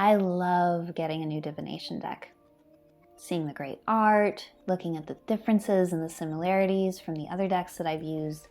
I love getting a new divination deck, seeing the great art, looking at the differences and the similarities from the other decks that I've used.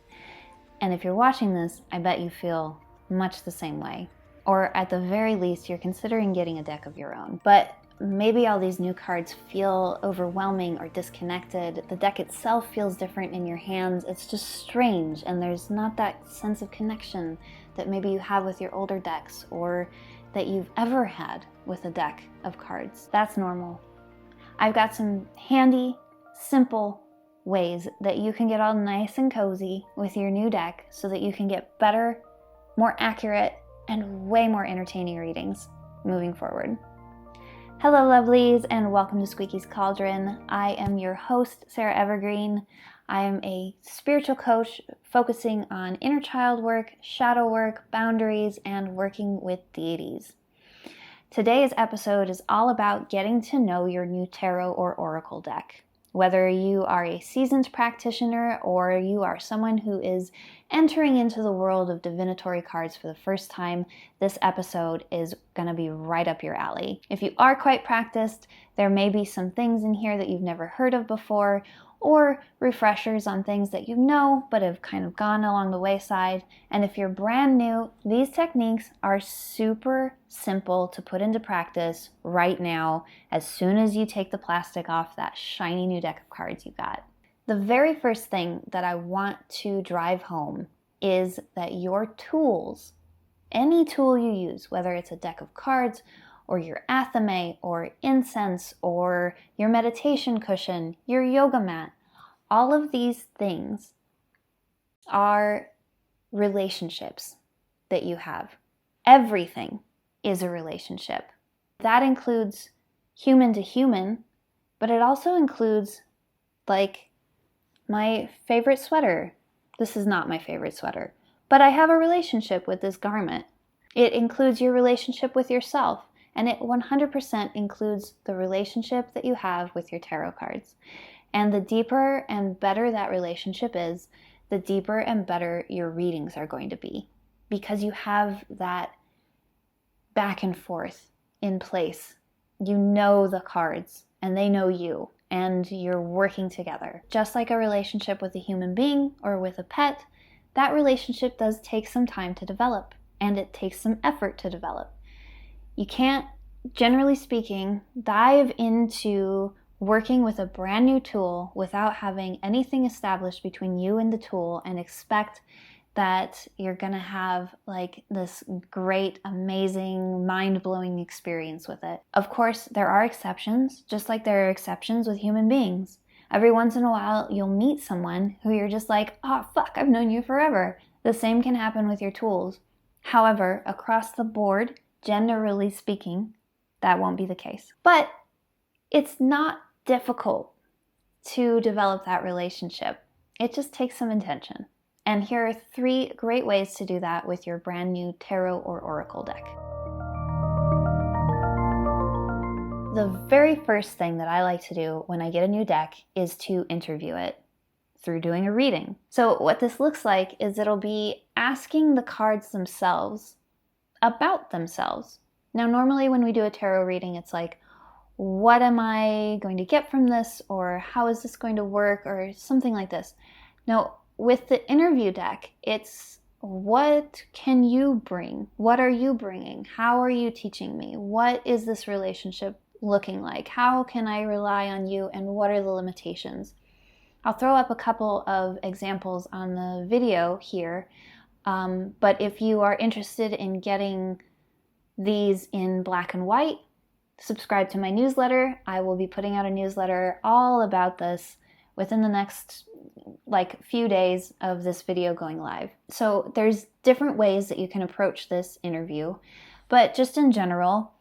And if you're watching this, I bet you feel much the same way. Or at the very least, you're considering getting a deck of your own. But maybe all these new cards feel overwhelming or disconnected. The deck itself feels different in your hands. It's just strange, and there's not that sense of connection that maybe you have with your older decks or that you've ever had with a deck of cards. That's normal. I've got some handy, simple ways that you can get all nice and cozy with your new deck so that you can get better, more accurate, and way more entertaining readings moving forward. Hello lovelies, and welcome to Squeaky's Cauldron. I am your host, Sarah Evergreen. I am a spiritual coach focusing on inner child work, shadow work, boundaries, and working with deities. Today's episode is all about getting to know your new tarot or oracle deck. Whether you are a seasoned practitioner or you are someone who is entering into the world of divinatory cards for the first time, this episode is going to be right up your alley. If you are quite practiced, there may be some things in here that you've never heard of before, or refreshers on things that you know but have kind of gone along the wayside. And if you're brand new, these techniques are super simple to put into practice right now as soon as you take the plastic off that shiny new deck of cards you got. The very first thing that I want to drive home is that your tools, any tool you use, whether it's a deck of cards or your athame or incense or your meditation cushion, your yoga mat, all of these things are relationships that you have. Everything is a relationship. That includes human to human, but it also includes, like, my favorite sweater. This is not my favorite sweater, but I have a relationship with this garment. It includes your relationship with yourself, and it 100% includes the relationship that you have with your tarot cards. And the deeper and better that relationship is, the deeper and better your readings are going to be, because you have that back and forth in place. You know the cards and they know you, and you're working together. Just like a relationship with a human being or with a pet, that relationship does take some time to develop, and it takes some effort to develop. You can't, generally speaking, dive into working with a brand new tool without having anything established between you and the tool and expect that you're gonna have like this great, amazing, mind-blowing experience with it. Of course, there are exceptions, just like there are exceptions with human beings. Every once in a while, you'll meet someone who you're just like, oh fuck, I've known you forever. The same can happen with your tools. However, across the board, generally speaking, that won't be the case. But it's not difficult to develop that relationship. It just takes some intention. And here are 3 great ways to do that with your brand new tarot or oracle deck. The very first thing that I like to do when I get a new deck is to interview it through doing a reading. So what this looks like is it'll be asking the cards themselves about themselves. Now, normally when we do a tarot reading, it's like, what am I going to get from this? Or how is this going to work? Or something like this. Now, with the interview deck, it's what can you bring? What are you bringing? How are you teaching me? What is this relationship looking like? How can I rely on you? And what are the limitations? I'll throw up a couple of examples on the video here. But if you are interested in getting these in black and white, subscribe to my newsletter. I will be putting out a newsletter all about this within the next few days of this video going live. So there's different ways that you can approach this interview, but just in general,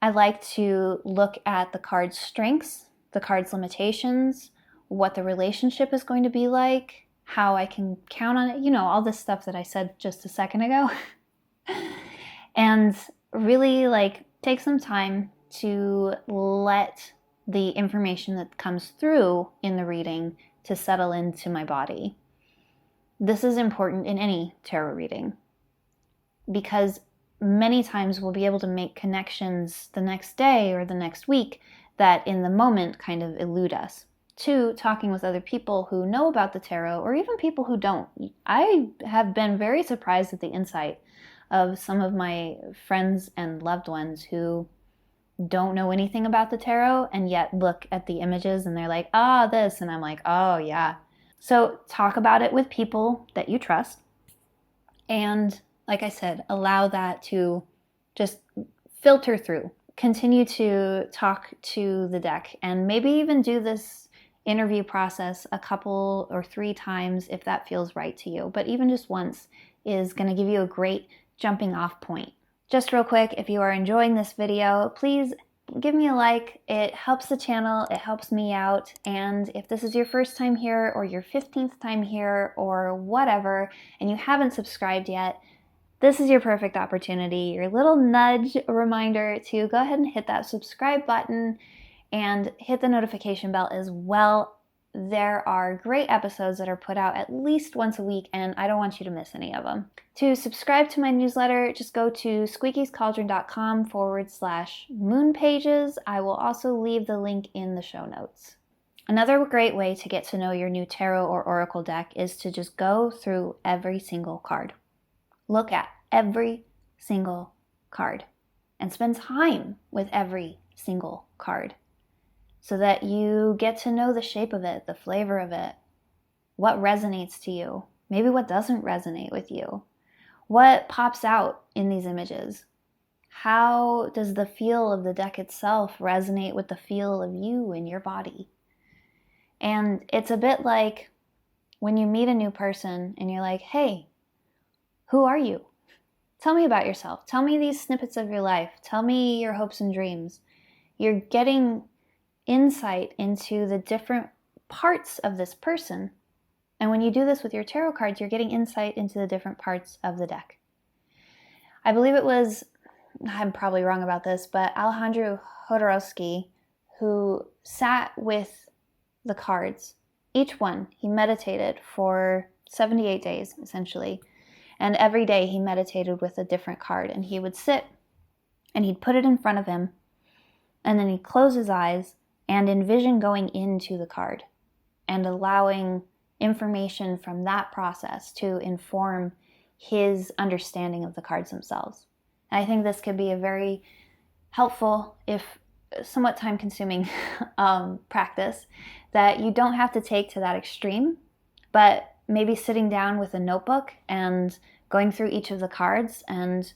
I like to look at the card's strengths, the card's limitations, what the relationship is going to be like, how I can count on it, all this stuff that I said just a second ago. And really take some time to let the information that comes through in the reading to settle into my body. This is important in any tarot reading because many times we'll be able to make connections the next day or the next week that in the moment kind of elude us. 2, talking with other people who know about the tarot, or even people who don't. I have been very surprised at the insight of some of my friends and loved ones who don't know anything about the tarot and yet look at the images and they're like, ah, this, and I'm like, oh yeah. So talk about it with people that you trust, and like I said, allow that to just filter through. Continue to talk to the deck, and maybe even do this interview process a couple or 3 times if that feels right to you. But even just once is going to give you a great jumping off point. Just real quick, if you are enjoying this video, please give me a like. It helps the channel, it helps me out, and if this is your first time here or your 15th time here or whatever, and you haven't subscribed yet, this is your perfect opportunity, your little nudge reminder to go ahead and hit that subscribe button and hit the notification bell as well. There are great episodes that are put out at least once a week, and I don't want you to miss any of them. To subscribe to my newsletter, just go to squeakyscauldron.com/moon pages. I will also leave the link in the show notes. Another great way to get to know your new tarot or oracle deck is to just go through every single card. Look at every single card and spend time with every single card, so that you get to know the shape of it, the flavor of it, what resonates to you, maybe what doesn't resonate with you, what pops out in these images. How does the feel of the deck itself resonate with the feel of you in your body? And it's a bit like when you meet a new person and you're like, hey, who are you? Tell me about yourself. Tell me these snippets of your life. Tell me your hopes and dreams. You're getting insight into the different parts of this person. And when you do this with your tarot cards, you're getting insight into the different parts of the deck. I believe it was, I'm probably wrong about this, but Alejandro Jodorowsky, who sat with the cards, each one, he meditated for 78 days, essentially. And every day he meditated with a different card. And he would sit and he'd put it in front of him. And then he'd close his eyes and envision going into the card and allowing information from that process to inform his understanding of the cards themselves. And I think this could be a very helpful, if somewhat time-consuming practice that you don't have to take to that extreme, but maybe sitting down with a notebook and going through each of the cards and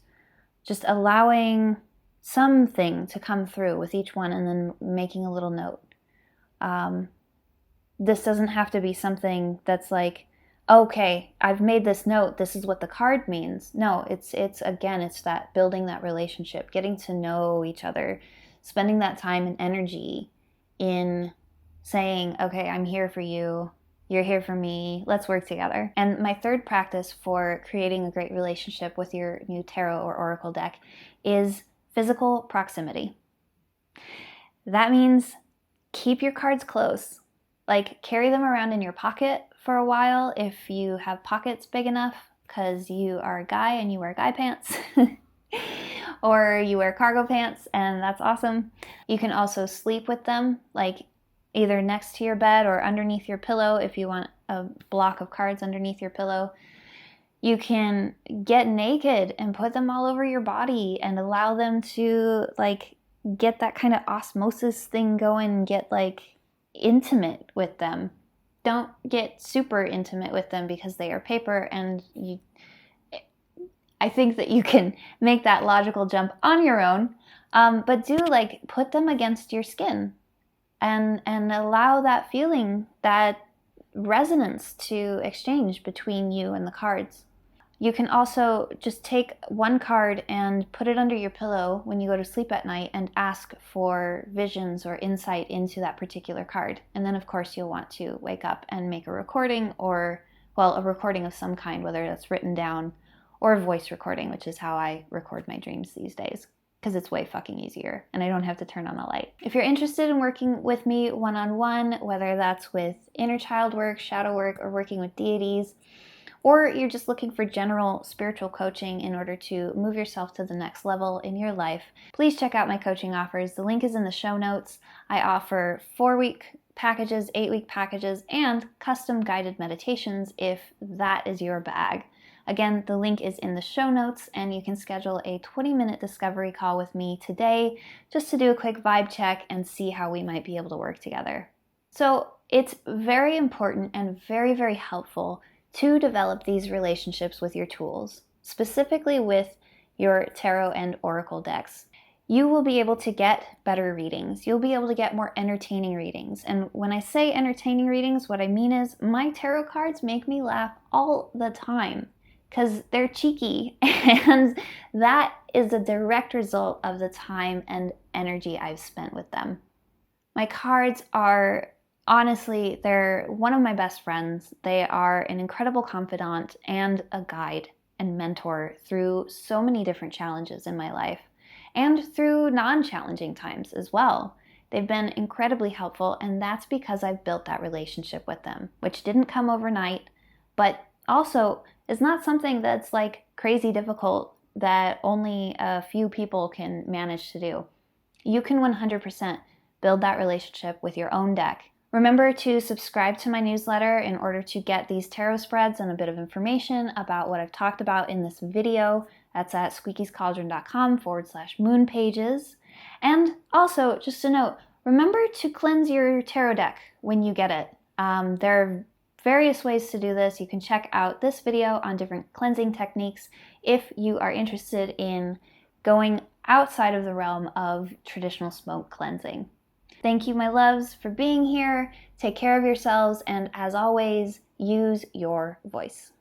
just allowing something to come through with each one and then making a little note. This doesn't have to be something that's like, okay, I've made this note, this is what the card means. No, it's that building that relationship, getting to know each other, spending that time and energy in saying, okay, I'm here for you, you're here for me, let's work together. And my third practice for creating a great relationship with your new tarot or oracle deck is physical proximity. That means keep your cards close. Like, carry them around in your pocket for a while if you have pockets big enough, because you are a guy and you wear guy pants. Or you wear cargo pants, and that's awesome. You can also sleep with them, like either next to your bed or underneath your pillow if you want a block of cards underneath your pillow. You can get naked and put them all over your body and allow them to like get that kind of osmosis thing going and get like intimate with them. Don't get super intimate with them because they are paper, and I think that you can make that logical jump on your own, but do like put them against your skin and allow that feeling, that resonance to exchange between you and the cards. You can also just take one card and put it under your pillow when you go to sleep at night and ask for visions or insight into that particular card. And then of course you'll want to wake up and make a recording, or, well, a recording of some kind, whether that's written down or a voice recording, which is how I record my dreams these days, because it's way fucking easier and I don't have to turn on a light. If you're interested in working with me one-on-one, whether that's with inner child work, shadow work, or working with deities, or you're just looking for general spiritual coaching in order to move yourself to the next level in your life, please check out my coaching offers. The link is in the show notes. I offer 4-week packages, 8-week packages, and custom guided meditations if that is your bag. Again, the link is in the show notes, and you can schedule a 20-minute discovery call with me today just to do a quick vibe check and see how we might be able to work together. So it's very important and very, very helpful to develop these relationships with your tools, specifically with your tarot and oracle decks. You will be able to get better readings. You'll be able to get more entertaining readings. And when I say entertaining readings, what I mean is my tarot cards make me laugh all the time because they're cheeky, and that is a direct result of the time and energy I've spent with them. My cards are, honestly, they're one of my best friends. They are an incredible confidant and a guide and mentor through so many different challenges in my life, and through non-challenging times as well. They've been incredibly helpful, and that's because I've built that relationship with them, which didn't come overnight, but also is not something that's like crazy difficult that only a few people can manage to do. You can 100% build that relationship with your own deck. Remember to subscribe to my newsletter in order to get these tarot spreads and a bit of information about what I've talked about in this video. That's at squeakyscauldron.com/moon pages. And also, just a note, remember to cleanse your tarot deck when you get it. There are various ways to do this. You can check out this video on different cleansing techniques if you are interested in going outside of the realm of traditional smoke cleansing. Thank you, my loves, for being here. Take care of yourselves, and as always, use your voice.